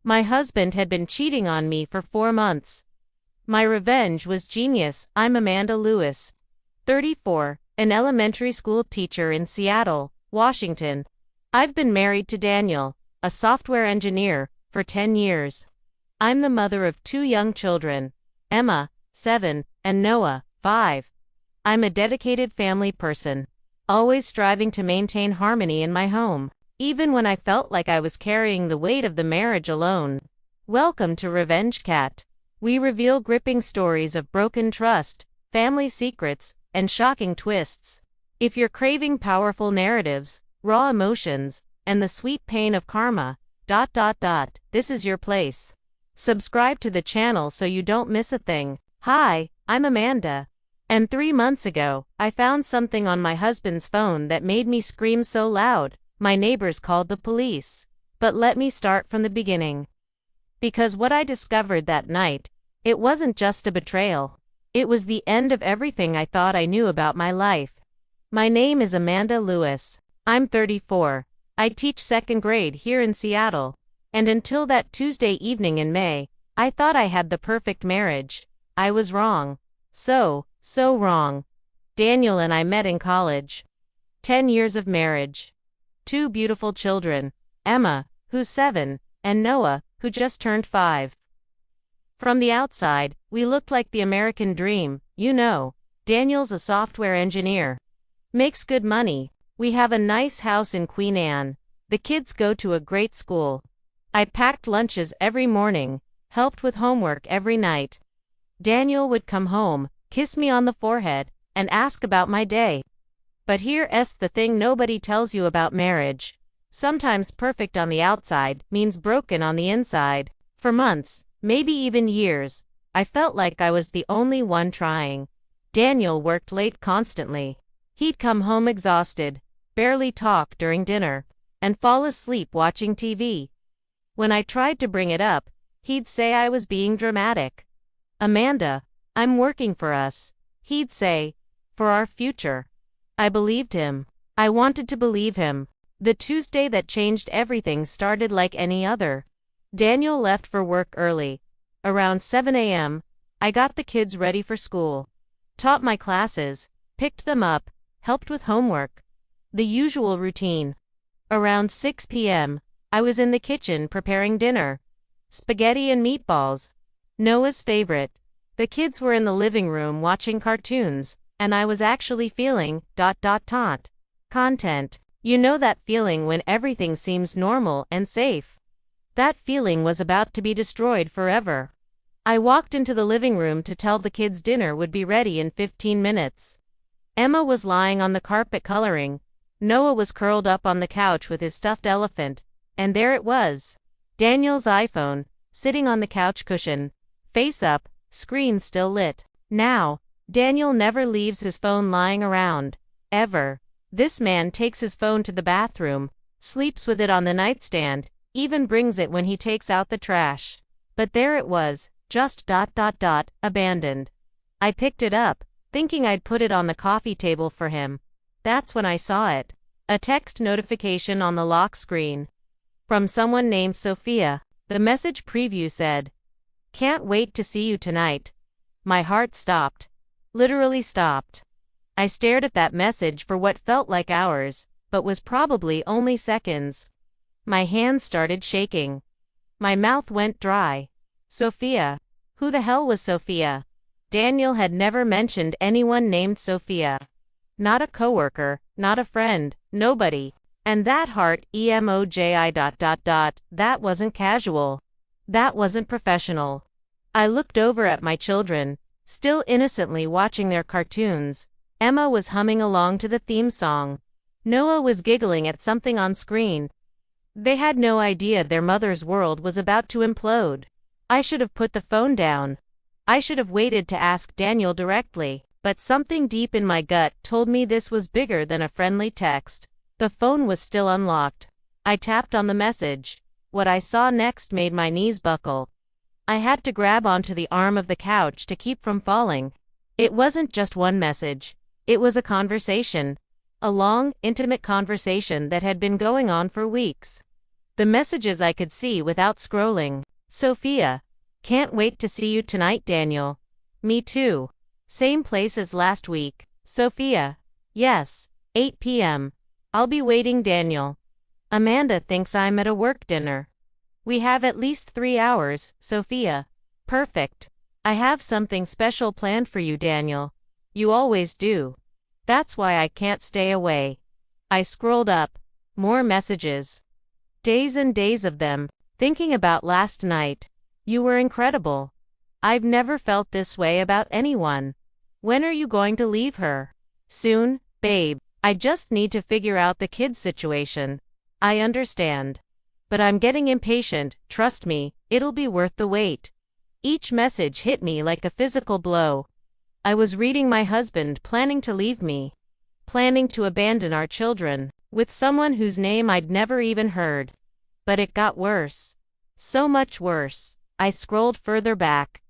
My husband had been cheating on me for 4 months. My revenge was genius. I'm Amanda Lewis, 34, an elementary school teacher in Seattle, Washington. I've been married to Daniel, a software engineer, for 10 years. I'm the mother of 2 young children, Emma, 7, and Noah, 5. I'm a dedicated family person, always striving to maintain harmony in my home, even when I felt like I was carrying the weight of the marriage alone. Welcome to Revenge Cat. We reveal gripping stories of broken trust, family secrets, and shocking twists. If you're craving powerful narratives, raw emotions, and the sweet pain of karma, this is your place. Subscribe to the channel so you don't miss a thing. Hi, I'm Amanda. And 3 months ago, I found something on my husband's phone that made me scream so loud, my neighbors called the police. But let me start from the beginning. Because what I discovered that night, it wasn't just a betrayal. It was the end of everything I thought I knew about my life. My name is Amanda Lewis. I'm 34. I teach 2nd grade here in Seattle. And until that Tuesday evening in May, I thought I had the perfect marriage. I was wrong. So wrong. Daniel and I met in college. 10 years of marriage. 2 beautiful children, Emma, who's 7, and Noah, who just turned 5. From the outside, we looked like the American dream, you know. Daniel's a software engineer. Makes good money. We have a nice house in Queen Anne. The kids go to a great school. I packed lunches every morning, helped with homework every night. Daniel would come home, kiss me on the forehead, and ask about my day. But here's the thing nobody tells you about marriage. Sometimes perfect on the outside means broken on the inside. For months, maybe even years, I felt like I was the only one trying. Daniel worked late constantly. He'd come home exhausted, barely talk during dinner, and fall asleep watching TV. When I tried to bring it up, he'd say I was being dramatic. Amanda, I'm working for us. He'd say, for our future. I believed him. I wanted to believe him. The Tuesday that changed everything started like any other. Daniel left for work early. Around 7 a.m., I got the kids ready for school. Taught my classes, picked them up, helped with homework. The usual routine. Around 6 p.m., I was in the kitchen preparing dinner. Spaghetti and meatballs. Noah's favorite. The kids were in the living room watching cartoons, and I was actually feeling ... content. You know that feeling when everything seems normal and safe. That feeling was about to be destroyed forever. I walked into the living room to tell the kids dinner would be ready in 15 minutes. Emma was lying on the carpet coloring. Noah was curled up on the couch with his stuffed elephant, and there it was. Daniel's iPhone, sitting on the couch cushion, face up, screen still lit. Now, Daniel never leaves his phone lying around, ever. This man takes his phone to the bathroom, sleeps with it on the nightstand, even brings it when he takes out the trash. But there it was, just ... abandoned. I picked it up, thinking I'd put it on the coffee table for him. That's when I saw it. A text notification on the lock screen. From someone named Sophia. The message preview said, "Can't wait to see you tonight." My heart stopped. Literally stopped. I stared at that message for what felt like hours, but was probably only seconds. My hands started shaking. My mouth went dry. Sophia. Who the hell was Sophia? Daniel had never mentioned anyone named Sophia. Not a coworker, not a friend, nobody. And that heart emoji ... that wasn't casual. That wasn't professional. I looked over at my children, still innocently watching their cartoons. Emma was humming along to the theme song. Noah was giggling at something on screen. They had no idea their mother's world was about to implode. I should have put the phone down. I should have waited to ask Daniel directly, but something deep in my gut told me this was bigger than a friendly text. The phone was still unlocked. I tapped on the message. What I saw next made my knees buckle. I had to grab onto the arm of the couch to keep from falling. It wasn't just one message. It was a conversation. A long, intimate conversation that had been going on for weeks. The messages I could see without scrolling. Sophia. Can't wait to see you tonight, Daniel. Me too. Same place as last week. Sophia. Yes. 8 p.m. I'll be waiting, Daniel. Amanda thinks I'm at a work dinner. We have at least 3 hours, Sophia. Perfect. I have something special planned for you, Daniel. You always do. That's why I can't stay away. I scrolled up. More messages. Days and days of them, thinking about last night. You were incredible. I've never felt this way about anyone. When are you going to leave her? Soon, babe. I just need to figure out the kids' situation. I understand. But I'm getting impatient, trust me, it'll be worth the wait. Each message hit me like a physical blow. I was reading my husband planning to leave me. Planning to abandon our children, with someone whose name I'd never even heard. But it got worse. So much worse. I scrolled further back.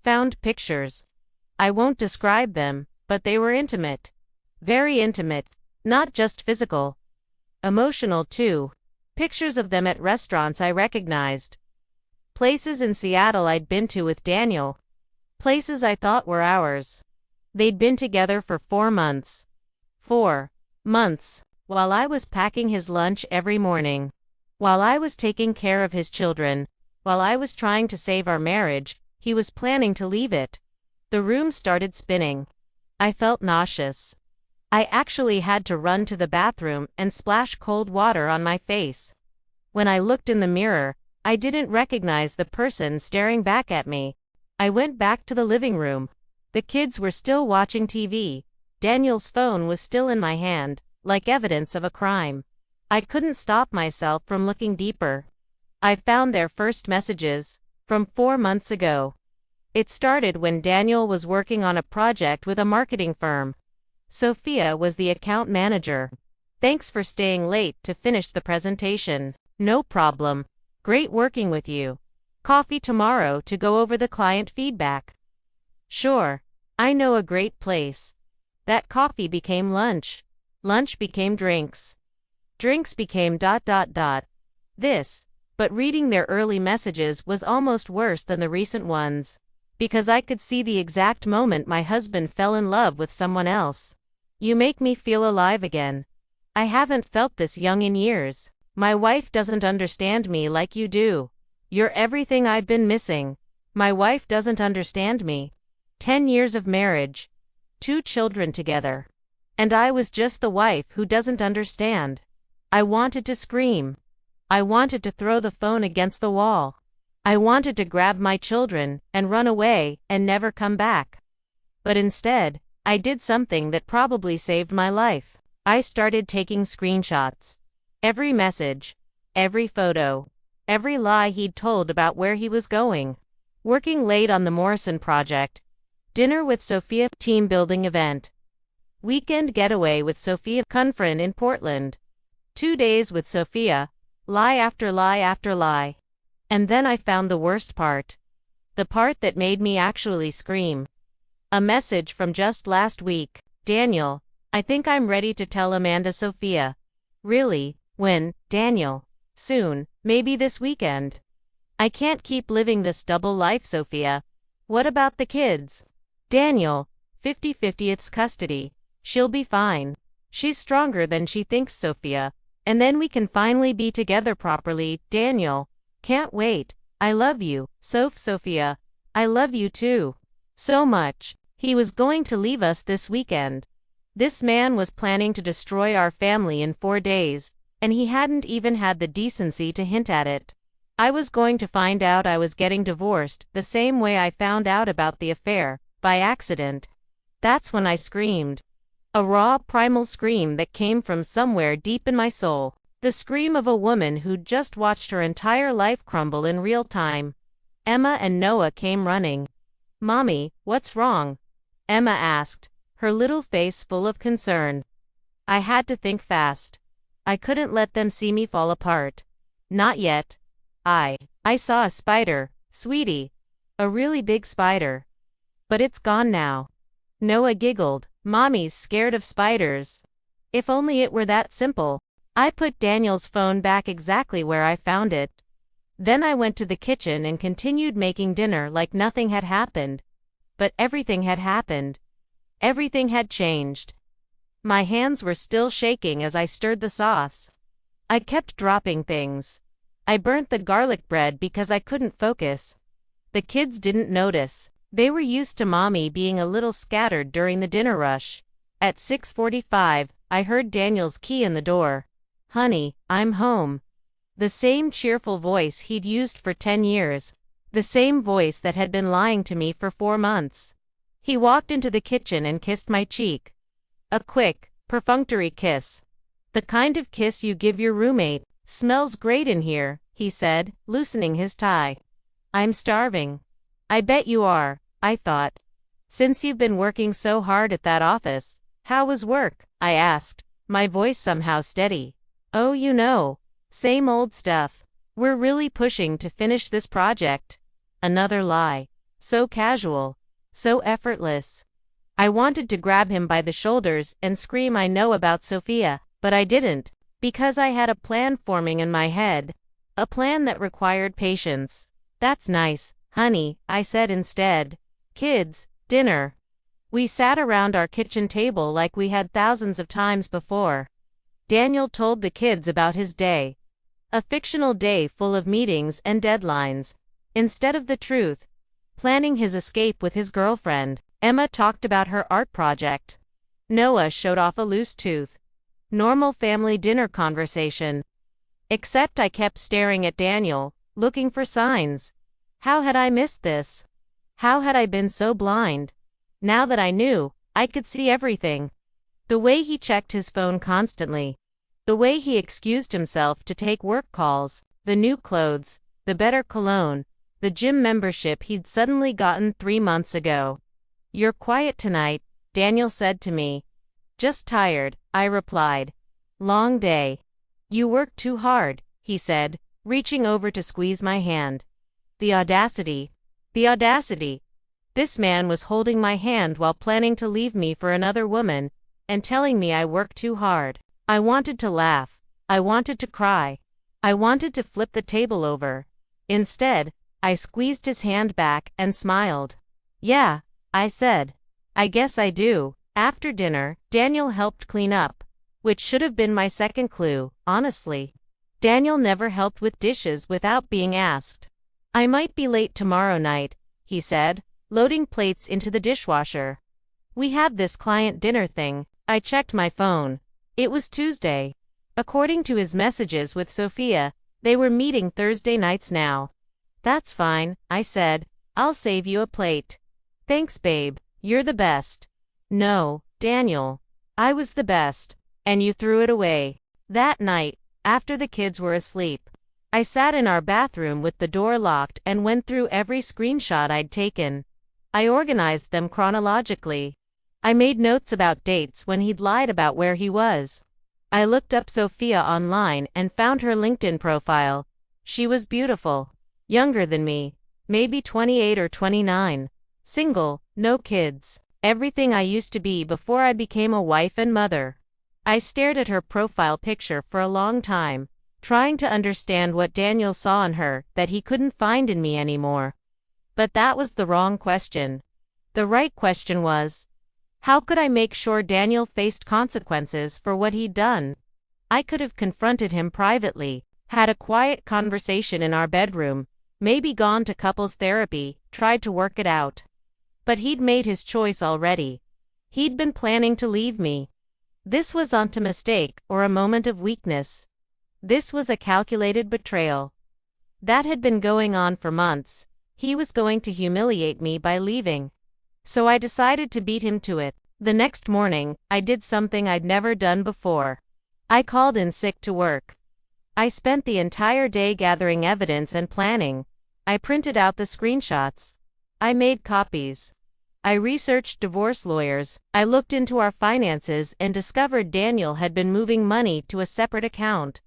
Found pictures. I won't describe them, but they were intimate. Very intimate. Not just physical. Emotional too. Pictures of them at restaurants I recognized. Places in Seattle I'd been to with Daniel. Places I thought were ours. They'd been together for 4 months. 4 months. While I was packing his lunch every morning. While I was taking care of his children. While I was trying to save our marriage, he was planning to leave it. The room started spinning. I felt nauseous. I actually had to run to the bathroom and splash cold water on my face. When I looked in the mirror, I didn't recognize the person staring back at me. I went back to the living room. The kids were still watching TV. Daniel's phone was still in my hand, like evidence of a crime. I couldn't stop myself from looking deeper. I found their first messages, from 4 months ago. It started when Daniel was working on a project with a marketing firm. Sophia was the account manager. Thanks for staying late to finish the presentation. No problem. Great working with you. Coffee tomorrow to go over the client feedback. Sure. I know a great place. That coffee became lunch. Lunch became drinks. Drinks became ... This. But reading their early messages was almost worse than the recent ones. Because I could see the exact moment my husband fell in love with someone else. You make me feel alive again. I haven't felt this young in years. My wife doesn't understand me like you do. You're everything I've been missing. My wife doesn't understand me. 10 years of marriage. 2 children together. And I was just the wife who doesn't understand. I wanted to scream. I wanted to throw the phone against the wall. I wanted to grab my children and run away and never come back. But instead, I did something that probably saved my life. I started taking screenshots. Every message, every photo, every lie he'd told about where he was going. Working late on the Morrison project. Dinner with Sophia, team building event. Weekend getaway with Sophia, Confrontation in Portland. 2 days with Sophia, lie after lie after lie. And then I found the worst part. The part that made me actually scream. A message from just last week. Daniel, I think I'm ready to tell Amanda Sophia. Really? When, Daniel? Soon, maybe this weekend. I can't keep living this double life, Sophia. What about the kids? Daniel, 50-50 it's custody. She'll be fine. She's stronger than she thinks, Sophia. And then we can finally be together properly, Daniel. Can't wait. I love you, Sophia. I love you too. So much. He was going to leave us this weekend. This man was planning to destroy our family in 4 days, and he hadn't even had the decency to hint at it. I was going to find out I was getting divorced the same way I found out about the affair, by accident. That's when I screamed. A raw, primal scream that came from somewhere deep in my soul. The scream of a woman who'd just watched her entire life crumble in real time. Emma and Noah came running. Mommy, what's wrong? Emma asked, her little face full of concern. I had to think fast. I couldn't let them see me fall apart. Not yet. I saw a spider, sweetie. A really big spider. But it's gone now. Noah giggled. Mommy's scared of spiders. If only it were that simple. I put Daniel's phone back exactly where I found it. Then I went to the kitchen and continued making dinner like nothing had happened. But everything had happened. Everything had changed. My hands were still shaking as I stirred the sauce. I kept dropping things. I burnt the garlic bread because I couldn't focus. The kids didn't notice. They were used to mommy being a little scattered during the dinner rush. At 6:45, I heard Daniel's key in the door. "Honey, I'm home." The same cheerful voice he'd used for 10 years. The same voice that had been lying to me for 4 months. He walked into the kitchen and kissed my cheek. A quick, perfunctory kiss. "The kind of kiss you give your roommate. Smells great in here," he said, loosening his tie. "I'm starving." "I bet you are," I thought. "Since you've been working so hard at that office, how was work?" I asked, my voice somehow steady. "Oh, you know. Same old stuff. We're really pushing to finish this project." Another lie. So casual. So effortless. I wanted to grab him by the shoulders and scream I know about Sophia, but I didn't, because I had a plan forming in my head. A plan that required patience. "That's nice, honey," I said instead. "Kids, dinner." We sat around our kitchen table like we had thousands of times before. Daniel told the kids about his day. A fictional day full of meetings and deadlines. Instead of the truth. Planning his escape with his girlfriend. Emma talked about her art project. Noah showed off a loose tooth. Normal family dinner conversation. Except I kept staring at Daniel, looking for signs. How had I missed this? How had I been so blind? Now that I knew, I could see everything. The way he checked his phone constantly. The way he excused himself to take work calls, the new clothes, the better cologne, the gym membership he'd suddenly gotten 3 months ago. "You're quiet tonight," Daniel said to me. "Just tired," I replied. "Long day." "You work too hard," he said, reaching over to squeeze my hand. The audacity. The audacity. This man was holding my hand while planning to leave me for another woman, and telling me I work too hard. I wanted to laugh. I wanted to cry. I wanted to flip the table over. Instead, I squeezed his hand back and smiled. "Yeah," I said. "I guess I do." After dinner, Daniel helped clean up, which should have been my second clue, honestly. Daniel never helped with dishes without being asked. "I might be late tomorrow night," he said, loading plates into the dishwasher. "We have this client dinner thing." I checked my phone. It was Tuesday. According to his messages with Sophia, they were meeting Thursday nights now. "That's fine," I said. "I'll save you a plate." "Thanks, babe. You're the best." "No, Daniel. I was the best. And you threw it away." That night, after the kids were asleep, I sat in our bathroom with the door locked and went through every screenshot I'd taken. I organized them chronologically. I made notes about dates when he'd lied about where he was. I looked up Sophia online and found her LinkedIn profile. She was beautiful. Younger than me. Maybe 28 or 29. Single, no kids. Everything I used to be before I became a wife and mother. I stared at her profile picture for a long time, trying to understand what Daniel saw in her that he couldn't find in me anymore. But that was the wrong question. The right question was, how could I make sure Daniel faced consequences for what he'd done? I could have confronted him privately, had a quiet conversation in our bedroom, maybe gone to couples therapy, tried to work it out. But he'd made his choice already. He'd been planning to leave me. This wasn't a mistake or a moment of weakness. This was a calculated betrayal. That had been going on for months. He was going to humiliate me by leaving. So I decided to beat him to it. The next morning, I did something I'd never done before. I called in sick to work. I spent the entire day gathering evidence and planning. I printed out the screenshots. I made copies. I researched divorce lawyers. I looked into our finances and discovered Daniel had been moving money to a separate account.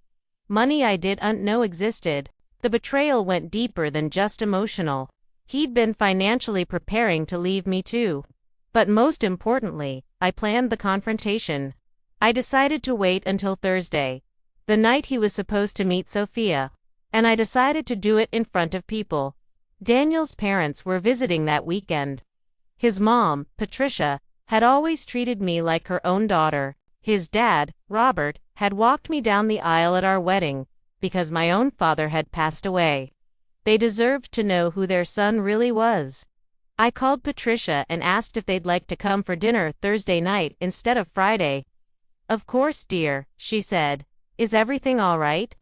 Money I didn't know existed. The betrayal went deeper than just emotional. He'd been financially preparing to leave me too. But most importantly, I planned the confrontation. I decided to wait until Thursday. the night he was supposed to meet Sophia. And I decided to do it in front of people. Daniel's parents were visiting that weekend. His mom, Patricia, had always treated me like her own daughter. His dad, Robert, had walked me down the aisle at our wedding, because my own father had passed away. They deserved to know who their son really was. I called Patricia and asked if they'd like to come for dinner Thursday night instead of Friday. "Of course, dear," she said. "Is everything all right?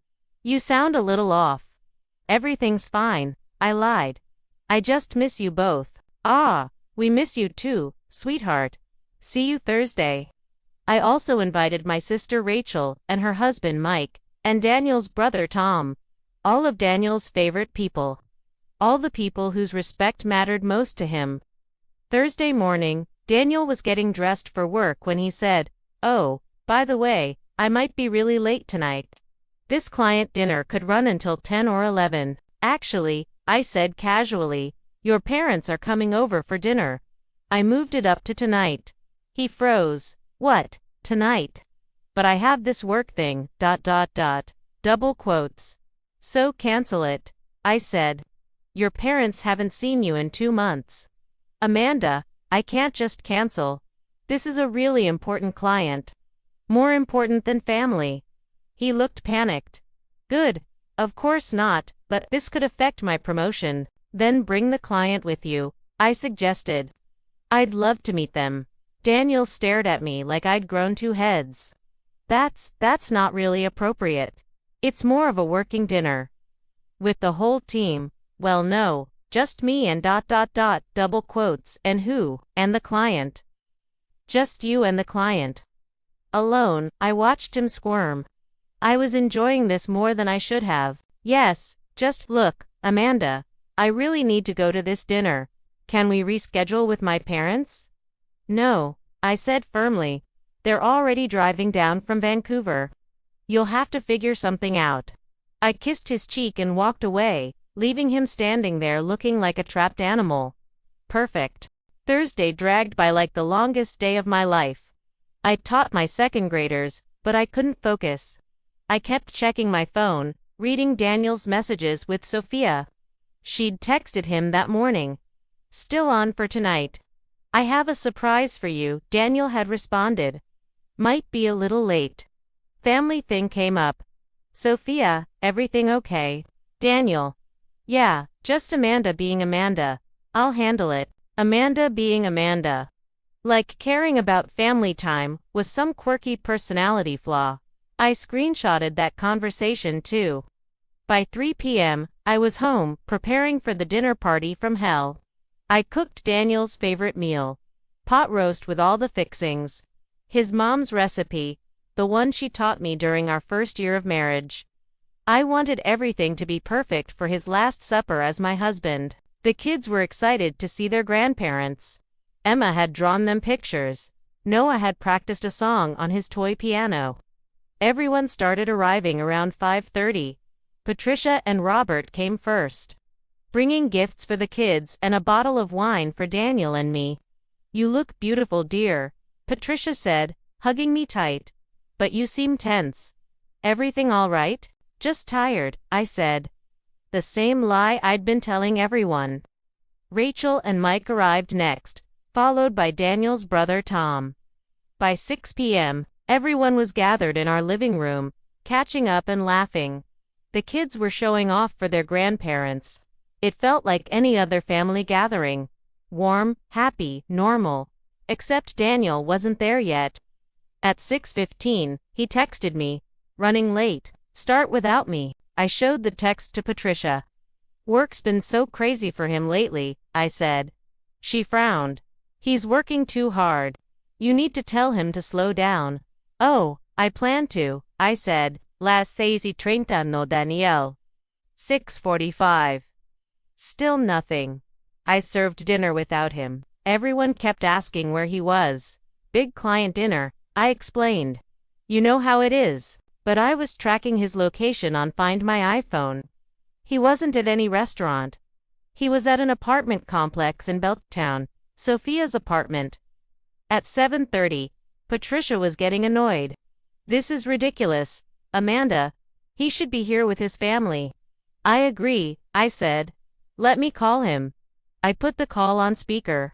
You sound a little off." "Everything's fine," I lied. "I just miss you both." "Ah, we miss you too, sweetheart. See you Thursday." I also invited my sister Rachel and her husband Mike, and Daniel's brother Tom. All of Daniel's favorite people. All the people whose respect mattered most to him. Thursday morning, Daniel was getting dressed for work when he said, "Oh, by the way, I might be really late tonight. This client dinner could run until 10 or 11. "Actually," I said casually, "your parents are coming over for dinner. I moved it up to tonight." He froze. "What, tonight?" "But I have this work thing, ... double quotes. "So cancel it," I said. "Your parents haven't seen you in 2 months. Amanda, I can't just cancel. This is a really important client. More important than family." He looked panicked. "Good. Of course not, but this could affect my promotion." "Then bring the client with you," I suggested. "I'd love to meet them." Daniel stared at me like I'd grown 2 heads. That's not really appropriate. It's more of a working dinner." "With the whole team?" "Well, no, just me and ... double quotes, and who?" "And the client." "Just you and the client." Alone, I watched him squirm. I was enjoying this more than I should have. "Yes, just look, Amanda, I really need to go to this dinner. Can we reschedule with my parents?" "No," I said firmly. "They're already driving down from Vancouver. You'll have to figure something out." I kissed his cheek and walked away, leaving him standing there looking like a trapped animal. Perfect. Thursday dragged by like the longest day of my life. I taught my second graders, but I couldn't focus. I kept checking my phone, reading Daniel's messages with Sophia. She'd texted him that morning. "Still on for tonight. I have a surprise for you," Daniel had responded. "Might be a little late. Family thing came up." "Sophia, everything okay?" Daniel. "Yeah, just Amanda being Amanda. I'll handle it." Amanda being Amanda. Like caring about family time was some quirky personality flaw. I screenshotted that conversation too. By 3 p.m., I was home, preparing for the dinner party from hell. I cooked Daniel's favorite meal. Pot roast with all the fixings. His mom's recipe, the one she taught me during our first year of marriage. I wanted everything to be perfect for his last supper as my husband. The kids were excited to see their grandparents. Emma had drawn them pictures. Noah had practiced a song on his toy piano. Everyone started arriving around 5:30. Patricia and Robert came first, bringing gifts for the kids and a bottle of wine for Daniel and me. "You look beautiful, dear," Patricia said, hugging me tight. "But you seem tense. Everything all right?" "Just tired," I said. The same lie I'd been telling everyone. Rachel and Mike arrived next, followed by Daniel's brother Tom. By 6 p.m., everyone was gathered in our living room, catching up and laughing. The kids were showing off for their grandparents. It felt like any other family gathering. Warm, happy, normal. Except Daniel wasn't there yet. At 6:15, he texted me, "Running late. Start without me." I showed the text to Patricia. "Work's been so crazy for him lately," I said. She frowned. "He's working too hard. You need to tell him to slow down." "Oh, I plan to," I said. Las 6:30 no Daniel. 6:45. Still nothing. I served dinner without him. Everyone kept asking where he was. "Big client dinner," I explained. "You know how it is." But I was tracking his location on Find My iPhone. He wasn't at any restaurant. He was at an apartment complex in Beltown, Sophia's apartment. At 7:30, Patricia was getting annoyed. "This is ridiculous. Amanda, he should be here with his family. I agree, I said. Let me call him. I put the call on speaker.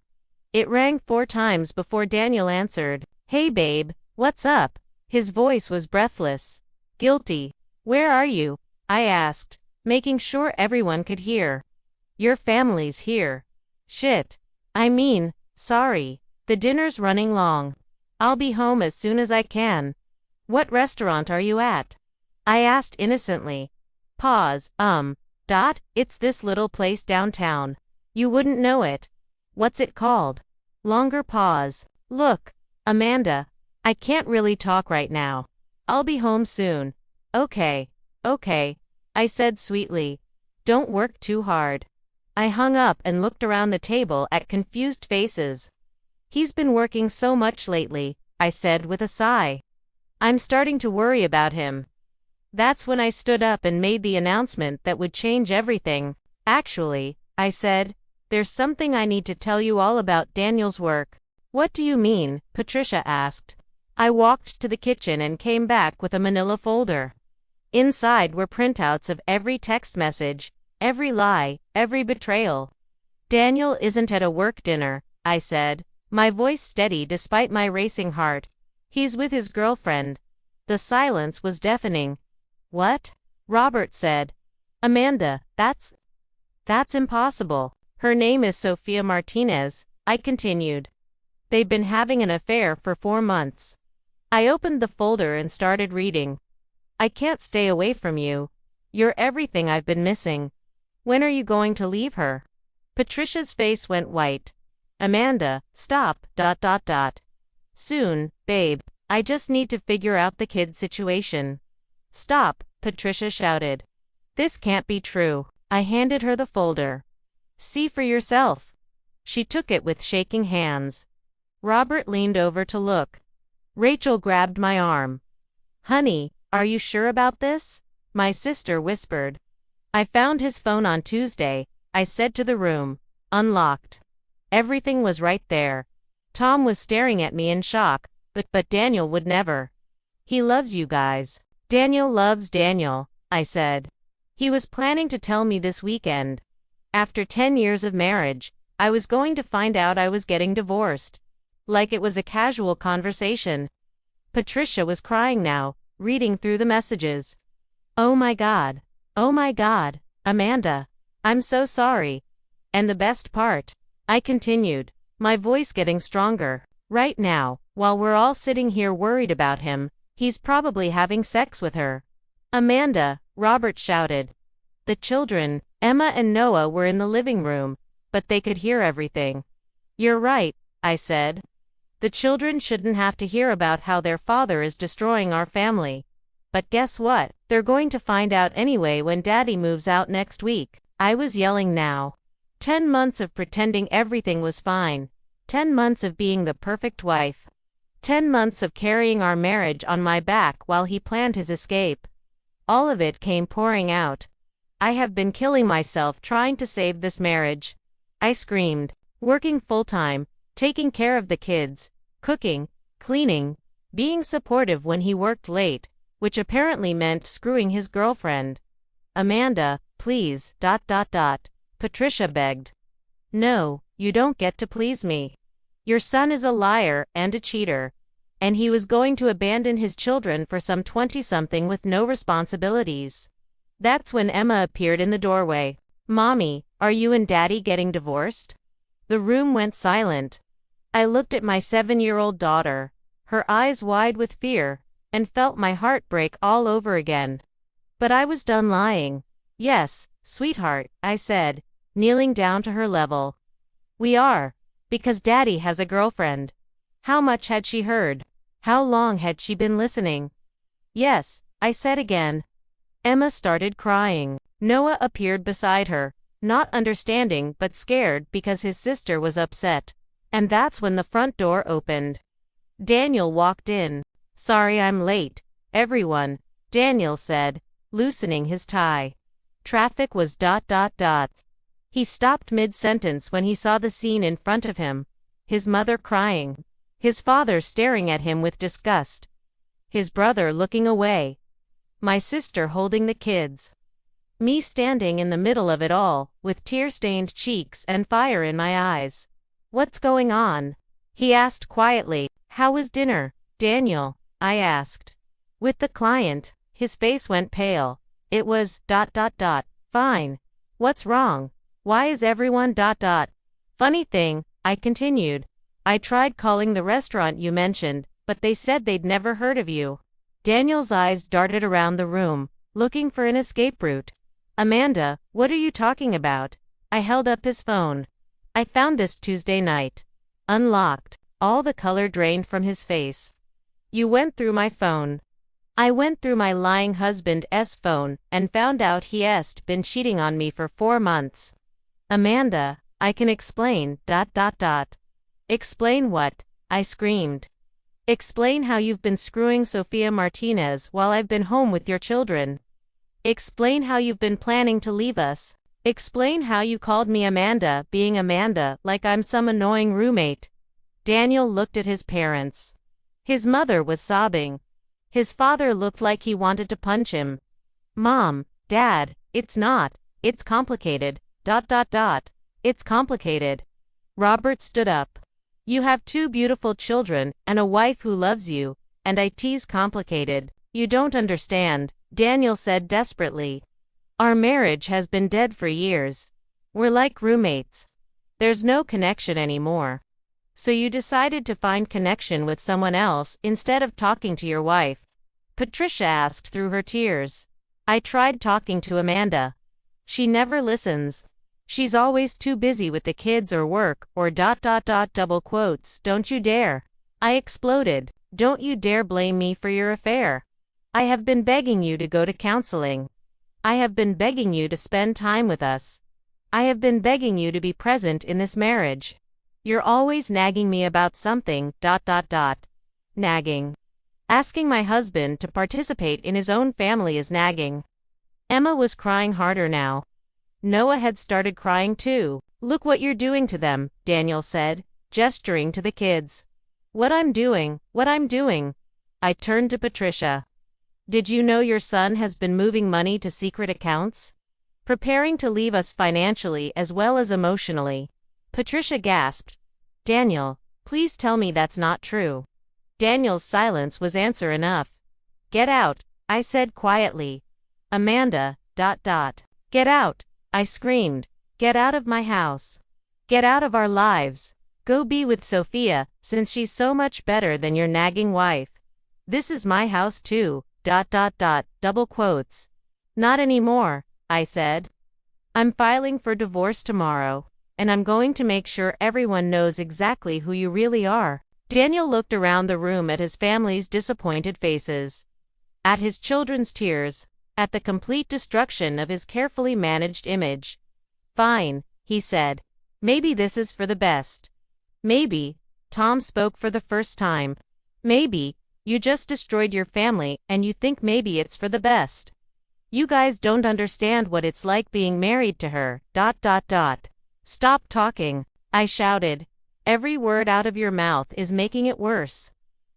It rang 4 times before Daniel answered. Hey babe, what's up? His voice was breathless. Guilty. Where are you? I asked, making sure everyone could hear. Your family's here. Shit. I mean, sorry. The dinner's running long. I'll be home as soon as I can. What restaurant are you at? I asked innocently. Pause, it's this little place downtown. You wouldn't know it. What's it called? Longer pause. Look, Amanda, I can't really talk right now. I'll be home soon. Okay, I said sweetly. Don't work too hard. I hung up and looked around the table at confused faces. He's been working so much lately, I said with a sigh. I'm starting to worry about him. That's when I stood up and made the announcement that would change everything. Actually, I said, there's something I need to tell you all about Daniel's work. What do you mean? Patricia asked. I walked to the kitchen and came back with a manila folder. Inside were printouts of every text message, every lie, every betrayal. Daniel isn't at a work dinner, I said, my voice steady despite my racing heart. He's with his girlfriend. The silence was deafening. What? Robert said. Amanda, that's impossible. Her name is Sophia Martinez, I continued. They've been having an affair for 4 months. I opened the folder and started reading. I can't stay away from you. You're everything I've been missing. When are you going to leave her? Patricia's face went white. Amanda, stop, ... Soon, babe. I just need to figure out the kid situation. Stop, Patricia shouted. This can't be true. I handed her the folder. See for yourself. She took it with shaking hands. Robert leaned over to look. Rachel grabbed my arm. Honey, are you sure about this? My sister whispered. I found his phone on Tuesday, I said to the room. Unlocked. Everything was right there. Tom was staring at me in shock, but Daniel would never. He loves you guys. Daniel loves Daniel, I said. He was planning to tell me this weekend. After 10 years of marriage, I was going to find out I was getting divorced. Like it was a casual conversation. Patricia was crying now, reading through the messages. Oh my God, Amanda. I'm so sorry. And the best part, I continued, my voice getting stronger. Right now, while we're all sitting here worried about him, he's probably having sex with her. Amanda, Robert shouted. The children, Emma and Noah, were in the living room, but they could hear everything. You're right, I said. The children shouldn't have to hear about how their father is destroying our family. But guess what? They're going to find out anyway when Daddy moves out next week. I was yelling now. 10 months of pretending everything was fine. 10 months of being the perfect wife. 10 months of carrying our marriage on my back while he planned his escape. All of it came pouring out. I have been killing myself trying to save this marriage. I screamed, working full-time, taking care of the kids, cooking, cleaning, being supportive when he worked late, which apparently meant screwing his girlfriend. Amanda, please, ... Patricia begged. No, you don't get to please me. Your son is a liar and a cheater. And he was going to abandon his children for some 20-something with no responsibilities. That's when Emma appeared in the doorway. Mommy, are you and Daddy getting divorced? The room went silent. I looked at my 7-year-old daughter, her eyes wide with fear, and felt my heart break all over again. But I was done lying. Yes, sweetheart, I said, kneeling down to her level. We are. Because Daddy has a girlfriend. How much had she heard? How long had she been listening? Yes, I said again. Emma started crying. Noah appeared beside her, not understanding but scared because his sister was upset. And that's when the front door opened. Daniel walked in. Sorry I'm late, everyone, Daniel said, loosening his tie. Traffic was ... He stopped mid-sentence when he saw the scene in front of him. His mother crying. His father staring at him with disgust. His brother looking away. My sister holding the kids. Me standing in the middle of it all, with tear-stained cheeks and fire in my eyes. What's going on? He asked quietly. How was dinner, Daniel? I asked. With the client. His face went pale. It was ... Fine. What's wrong? Why is everyone ... Funny thing, I continued. I tried calling the restaurant you mentioned, but they said they'd never heard of you. Daniel's eyes darted around the room, looking for an escape route. Amanda, what are you talking about? I held up his phone. I found this Tuesday night. Unlocked. All the color drained from his face. You went through my phone. I went through my lying husband's phone and found out he'd been cheating on me for 4 months. Amanda, I can explain ... Explain what? I screamed. Explain how you've been screwing Sophia Martinez while I've been home with your children. Explain how you've been planning to leave us. Explain how you called me Amanda, being Amanda, like I'm some annoying roommate. Daniel looked at his parents. His mother was sobbing. His father looked like he wanted to punch him. Mom, Dad, it's not. It's complicated. ... It's complicated. Robert stood up. You have 2 beautiful children and a wife who loves you, and it's complicated. You don't understand, Daniel said desperately. Our marriage has been dead for years. We're like roommates. There's no connection anymore. So you decided to find connection with someone else instead of talking to your wife? Patricia asked through her tears. I tried talking to Amanda. She never listens. She's always too busy with the kids or work or ... double quotes. Don't you dare. I exploded. Don't you dare blame me for your affair. I have been begging you to go to counseling. I have been begging you to spend time with us. I have been begging you to be present in this marriage. You're always nagging me about something ... Nagging. Asking my husband to participate in his own family is nagging. Emma was crying harder now. Noah had started crying too. Look what you're doing to them, Daniel said, gesturing to the kids. What I'm doing. I turned to Patricia. Did you know your son has been moving money to secret accounts? Preparing to leave us financially as well as emotionally. Patricia gasped. Daniel, please tell me that's not true. Daniel's silence was answer enough. Get out, I said quietly. Amanda, ... Get out, I screamed. Get out of my house. Get out of our lives. Go be with Sophia, since she's so much better than your nagging wife. This is my house too, ... double quotes. Not anymore, I said. I'm filing for divorce tomorrow, and I'm going to make sure everyone knows exactly who you really are. Daniel looked around the room at his family's disappointed faces, at his children's tears, at the complete destruction of his carefully managed image. Fine, he said. Maybe this is for the best. Maybe, Tom spoke for the first time. Maybe, you just destroyed your family and you think maybe it's for the best. You guys don't understand what it's like being married to her. ... Stop talking, I shouted. Every word out of your mouth is making it worse.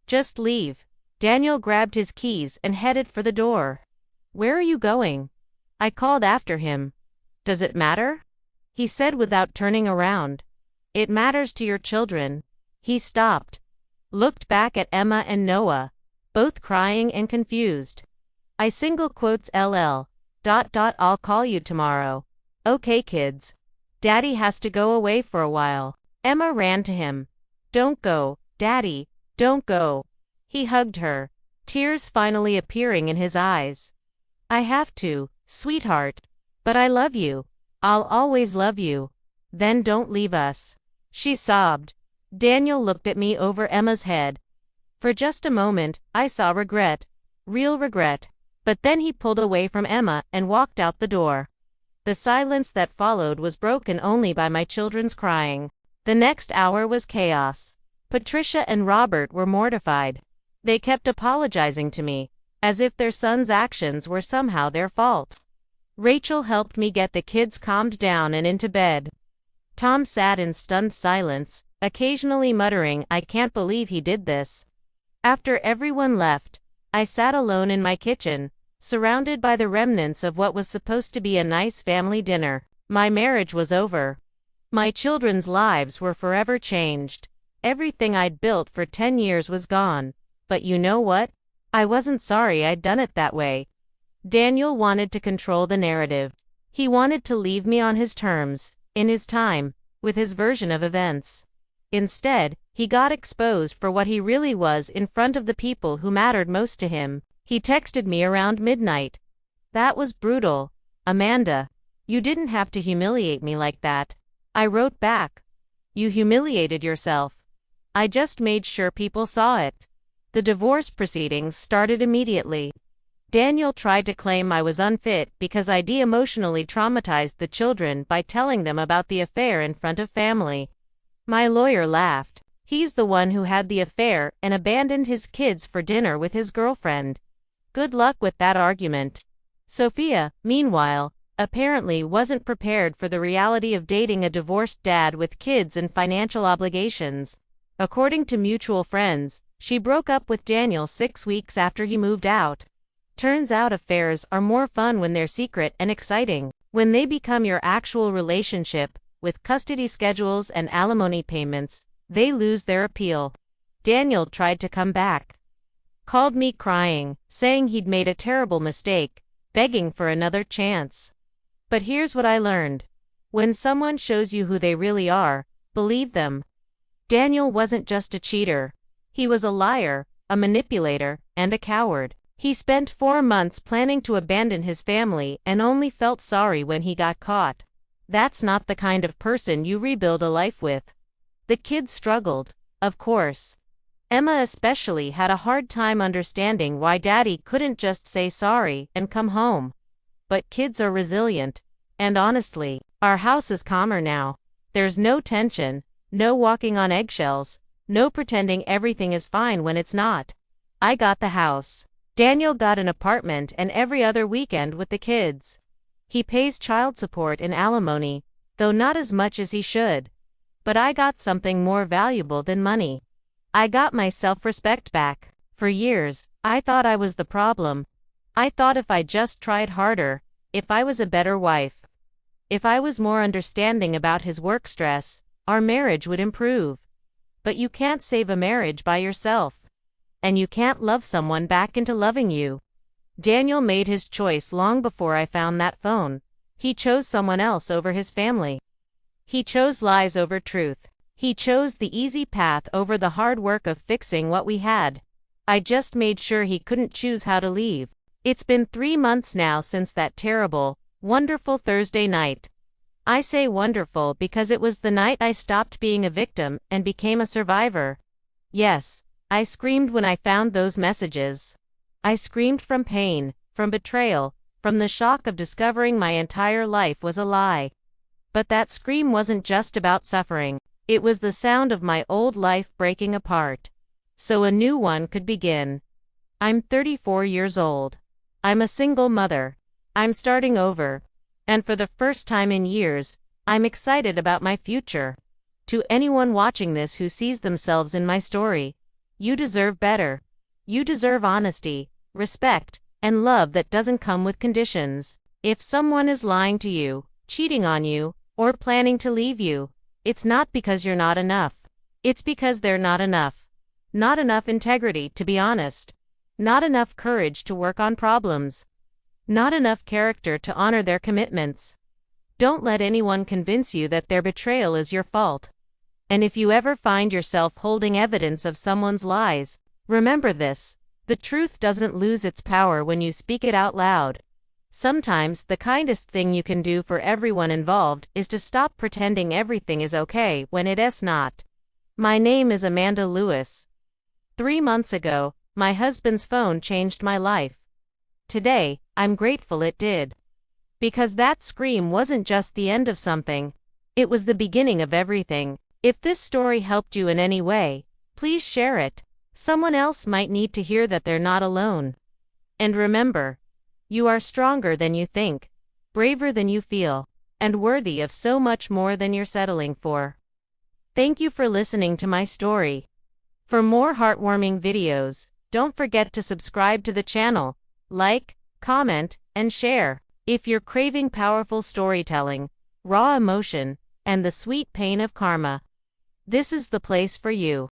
Just leave. Daniel grabbed his keys and headed for the door. Where are you going? I called after him. Does it matter? He said without turning around. It matters to your children. He stopped. Looked back at Emma and Noah, both crying and confused. I single quotes LL. ... I'll call you tomorrow. Okay kids. Daddy has to go away for a while. Emma ran to him. Don't go, Daddy, don't go. He hugged her, tears finally appearing in his eyes. I have to, sweetheart. But I love you. I'll always love you. Then don't leave us. She sobbed. Daniel looked at me over Emma's head. For just a moment, I saw regret. Real regret. But then he pulled away from Emma and walked out the door. The silence that followed was broken only by my children's crying. The next hour was chaos. Patricia and Robert were mortified. They kept apologizing to me, as if their son's actions were somehow their fault. Rachel helped me get the kids calmed down and into bed. Tom sat in stunned silence, occasionally muttering, I can't believe he did this. After everyone left, I sat alone in my kitchen, surrounded by the remnants of what was supposed to be a nice family dinner. My marriage was over. My children's lives were forever changed. Everything I'd built for 10 years was gone. But you know what? I wasn't sorry I'd done it that way. Daniel wanted to control the narrative. He wanted to leave me on his terms, in his time, with his version of events. Instead, he got exposed for what he really was in front of the people who mattered most to him. He texted me around midnight. "That was brutal, Amanda. You didn't have to humiliate me like that." I wrote back, "You humiliated yourself. I just made sure people saw it." The divorce proceedings started immediately. Daniel tried to claim I was unfit because I'd emotionally traumatized the children by telling them about the affair in front of family. My lawyer laughed. He's the one who had the affair and abandoned his kids for dinner with his girlfriend. Good luck with that argument. Sophia, meanwhile, apparently wasn't prepared for the reality of dating a divorced dad with kids and financial obligations. According to mutual friends, she broke up with Daniel 6 weeks after he moved out. Turns out affairs are more fun when they're secret and exciting. When they become your actual relationship, with custody schedules and alimony payments, they lose their appeal. Daniel tried to come back. Called me crying, saying he'd made a terrible mistake, begging for another chance. But here's what I learned. When someone shows you who they really are, believe them. Daniel wasn't just a cheater. He was a liar, a manipulator, and a coward. He spent 4 months planning to abandon his family and only felt sorry when he got caught. That's not the kind of person you rebuild a life with. The kids struggled, of course. Emma especially had a hard time understanding why Daddy couldn't just say sorry and come home. But kids are resilient, and honestly, our house is calmer now. There's no tension, no walking on eggshells, no pretending everything is fine when it's not. I got the house. Daniel got an apartment and every other weekend with the kids. He pays child support and alimony, though not as much as he should. But I got something more valuable than money. I got my self-respect back. For years, I thought I was the problem. I thought if I just tried harder, if I was a better wife, if I was more understanding about his work stress, our marriage would improve. But you can't save a marriage by yourself. And you can't love someone back into loving you. Daniel made his choice long before I found that phone. He chose someone else over his family. He chose lies over truth. He chose the easy path over the hard work of fixing what we had. I just made sure he couldn't choose how to leave. It's been 3 months now since that terrible, wonderful Thursday night. I say wonderful because it was the night I stopped being a victim and became a survivor. Yes, I screamed when I found those messages. I screamed from pain, from betrayal, from the shock of discovering my entire life was a lie. But that scream wasn't just about suffering. It was the sound of my old life breaking apart, so a new one could begin. I'm 34 years old. I'm a single mother. I'm starting over. And for the first time in years, I'm excited about my future. To anyone watching this who sees themselves in my story, you deserve better. You deserve honesty, respect, and love that doesn't come with conditions. If someone is lying to you, cheating on you, or planning to leave you, it's not because you're not enough. It's because they're not enough. Not enough integrity to be honest. Not enough courage to work on problems. Not enough character to honor their commitments. Don't let anyone convince you that their betrayal is your fault. And if you ever find yourself holding evidence of someone's lies, remember this: the truth doesn't lose its power when you speak it out loud. Sometimes the kindest thing you can do for everyone involved is to stop pretending everything is okay when it is not. My name is Amanda Lewis. 3 months ago, my husband's phone changed my life. Today, I'm grateful it did. Because that scream wasn't just the end of something, it was the beginning of everything. If this story helped you in any way, please share it. Someone else might need to hear that they're not alone. And remember, you are stronger than you think, braver than you feel, and worthy of so much more than you're settling for. Thank you for listening to my story. For more heartwarming videos, don't forget to subscribe to the channel, like, comment, and share. If you're craving powerful storytelling, raw emotion, and the sweet pain of karma, this is the place for you.